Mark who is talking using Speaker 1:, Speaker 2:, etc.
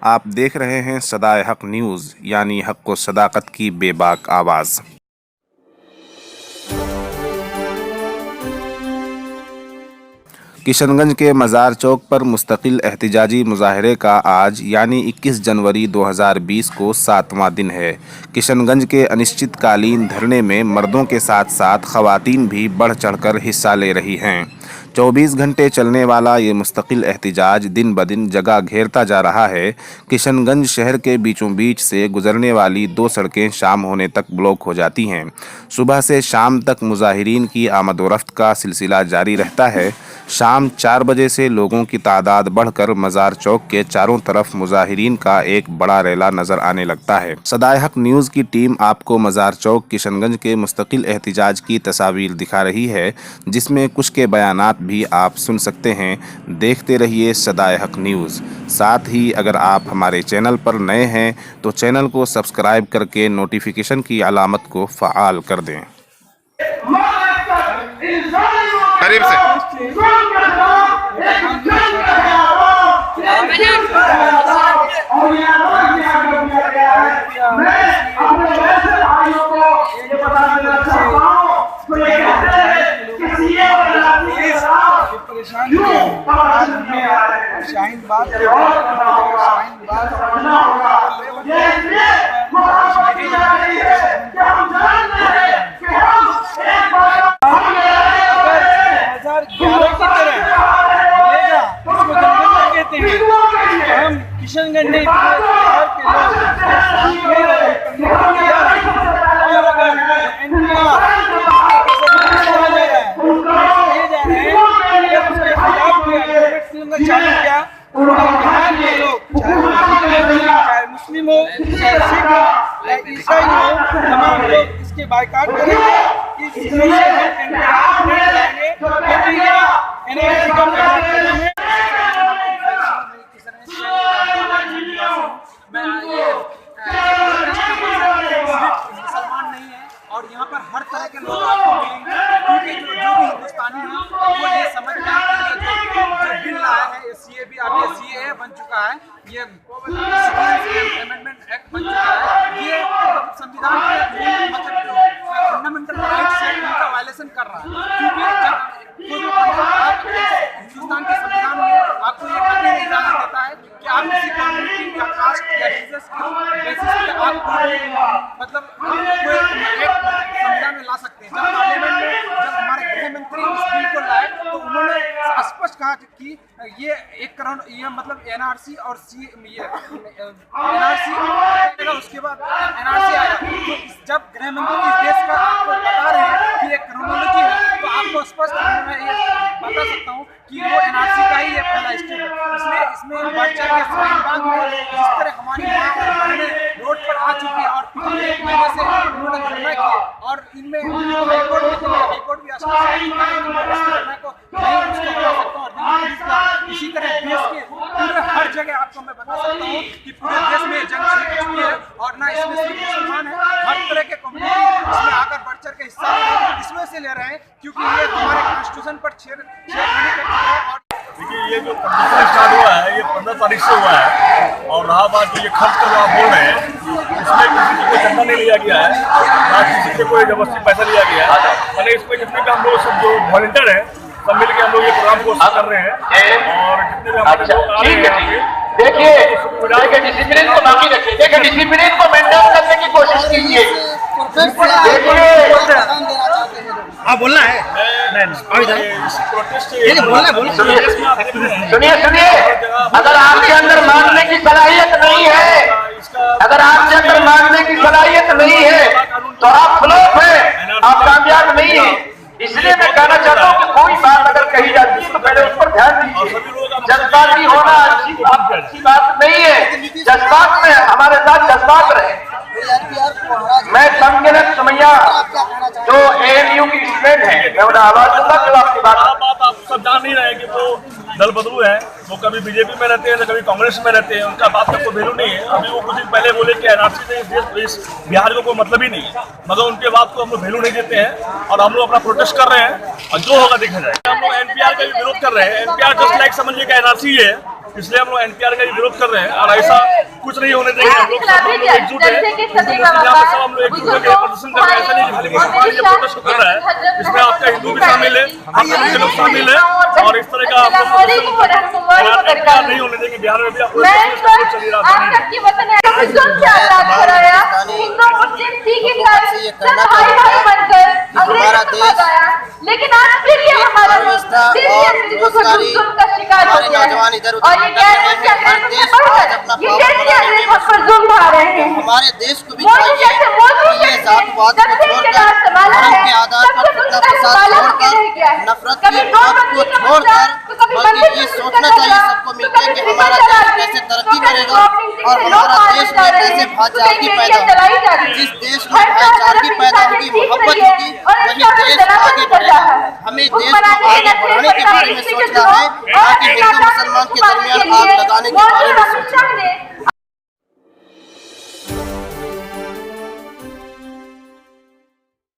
Speaker 1: आप देख रहे हैं सदाए हक न्यूज़, यानी हक व सदाकत की बेबाक आवाज़। किशनगंज के मज़ार चौक पर मुस्तकिल एहतिजाजी मुजाहरे का आज यानी 21 जनवरी 2020 को 7वां दिन है। किशनगंज के अनिश्चितकालीन धरने में मर्दों के साथ साथ ख़वातीन भी बढ़ चढ़कर हिस्सा ले रही हैं। 24 घंटे चलने वाला ये मुस्तकिल एहतिजाज दिन ब दिन जगह घेरता जा रहा है। किशनगंज शहर के बीचों बीच से गुजरने वाली 2 सड़कें शाम होने तक ब्लॉक हो जाती हैं। सुबह से शाम तक मुजाहिरीन की आमद-ओ-रफ्त का सिलसिला जारी रहता है। शाम 4 बजे से लोगों की तादाद बढ़कर मज़ार चौक के चारों तरफ मुजाहिरीन का एक बड़ा रेला नज़र आने लगता है। सदाए हक न्यूज़ की टीम आपको मज़ार चौक किशनगंज के मुस्तकिल एहतिजाज की तस्वीर दिखा रही है, जिसमें कुछ के बयानात भी आप सुन सकते हैं। देखते रहिए सदाए हक न्यूज़। साथ ही अगर आप हमारे चैनल पर नए हैं तो चैनल को सब्सक्राइब करके नोटिफिकेशन की अलामत को फ़आल कर दें। करीब से
Speaker 2: शाहीन बाग हम किशनगंज नहीं मुस्लिम हो, सिख हो, ईसाई हो, तमाम लोग इसके बाइकाट करेंगे। इस तरह मुसलमान नहीं है और यहाँ पर हर तरह के लोग आपको मिलेंगे, क्योंकि जो भी हिंदुस्तानी है वो ये समझते हैं कि ये जो बिल लाया है सीए भी अब ये सीए बन चुका है, ये अमेंडमेंट एक्ट बन चुका है, ये संविधान के मतलब फंडामेंटल राइट्स है उनका वायलेशन कर रहा है। क्योंकि जब हिंदुस्तान के संविधान में आपको ये कहने नहीं इजाजत देता है कि आप किसी कम्युनिटी या कास्ट या रिलीजियस के बेसिस पे आप मतलब कोई संविधान में ला सकते हैं। जब पार्लियामेंट में जब हमारे गृह मंत्री इस बिल को लाए तो उन्होंने स्पष्ट कहा कि ये 1 करोड़ ये मतलब एनआरसी और एनआरसी आएगा, उसके बाद एनआरसी आएगा। तो जब गृह मंत्री इस देश का आपको बता रहे हैं कि एक क्रोनोलॉजी है, तो आपको स्पष्ट मैं ये बता सकता हूँ कि वो एनआरसी का ही ये पहला स्टेप है। इसलिए इसमें बढ़ चढ़ के शाहीन बाग में जिस तरह हमारी माँ और बहनें रोड पर आ चुकी है और पिछले 1 महीने से उन्होंने धरना किया और इनमें हाईकोर्ट भी धरना को नहीं उसको बता सकता हूँ। इसी तरह देश के पूरे हर जगह आपको मैं बता सकता हूँ कि पूरे देश में जंग छिड़ चुकी है और ना इसमें सिर्फ मुसलमान है, हर तरह के कम्युनिटी इसमें आकर बढ़ चढ़ के हिस्सा ले रहे हैं। इसमें से ले रहे हैं क्योंकि ये हमारे कॉन्स्टिट्यूशन पर छेड़खानी कर चुका है। और
Speaker 3: देखिए ये जो स्टार्ट हुआ है ये 15 तारीख से हुआ है और रहा बात जो ये खर्च का जो आप बोल रहे हैं इसमें किसी से कोई चंदा नहीं लिया गया है, ना किसी से कोई जबरदस्ती पैसा लिया गया है। मैंने इसमें जितने भी हम लोग सब जो वॉलंटियर हैं सब मिलकर हम लोग ये प्रोग्राम को कर रहे हैं और जितने भी हमारे लोग आ रहे हैं
Speaker 4: देखिए डिसिप्लिन को बाकी रखिए, देखिए डिसिप्लिन को मेंटेन करने की कोशिश कीजिए।
Speaker 2: आप बोलना है
Speaker 4: सुनिए, अगर आपके अंदर मांगने की सलाहियत नहीं है, अगर आपके अंदर मांगने की सलाहियत नहीं है तो आप फ्लॉप है, आप कामयाब नहीं है। इसलिए मैं कहना चाहता हूँ कि कोई बात अगर कही जाती है तो पहले उस पर ध्यान दीजिए। जज्बाती होना अच्छी बात नहीं है, जज्बात में हमारे साथ जज्बात रहे। मैं संगीत समैया जो एएनयू की स्टूडेंट है, मैं उन्हें आवाज दूंगा जब आपकी बात
Speaker 3: सब जान नहीं रहे कि वो दल बदलू है, वो कभी बीजेपी में रहते हैं तो कभी कांग्रेस में रहते हैं, उनका बात तक को वैल्यू नहीं है। अभी वो कुछ दिन पहले बोले कि एनआरसी से इस बिहार को कोई मतलब ही नहीं है, मगर उनके बात को हम लोग वैल्यू नहीं देते हैं और हम लोग अपना प्रोटेस्ट कर रहे हैं और जो होगा देखा जाएगा। हम लोग एनपीआर का भी विरोध कर रहे हैं। एनपीआर जस्ट लाइक समझिए कि एनआरसी है, इसलिए हम लोग एनपीआर का भी विरोध कर रहे हैं और ऐसा कुछ नहीं होने देंगे। हम लोग एकजुट है, सब हम लोग एकजुट होकर प्रदर्शन कर रहे हैं। ऐसा नहीं खाली मुसलमान ये प्रोटेस्ट कर रहा है, इसमें आपका हिंदू भी शामिल है, हम लोग लोग शामिल है और इस तरह का आप लोग नहीं होने देंगे। बिहार में भी आप चली रहा
Speaker 5: हमारा देश
Speaker 2: लेकिन आज फिर ये हमारा
Speaker 5: रोजगारी हमारे नौजवान इधर उधर हमारे देश को भी चाहिए कि ये जातवाद को छोड़कर धर्म के आधार पर कितना फसाद छोड़कर नफरत की बात को छोड़कर बल्कि ये सोचना चाहिए सबको मिलकर कि हमारा देश कैसे तरक्की करेगा और हमारा देश में कैसे भाईचारगी पैदा होगी। जिस देश में भाईचारगी पैदा होगी, मोहब्बत होगी, वही देश आगे बढ़ेगा। हमें देश को आगे बढ़ाने के बारे में सोचना है, ना कि हिंदू मुसलमान के दरमियान आग लगाने के बारे में सोचना है।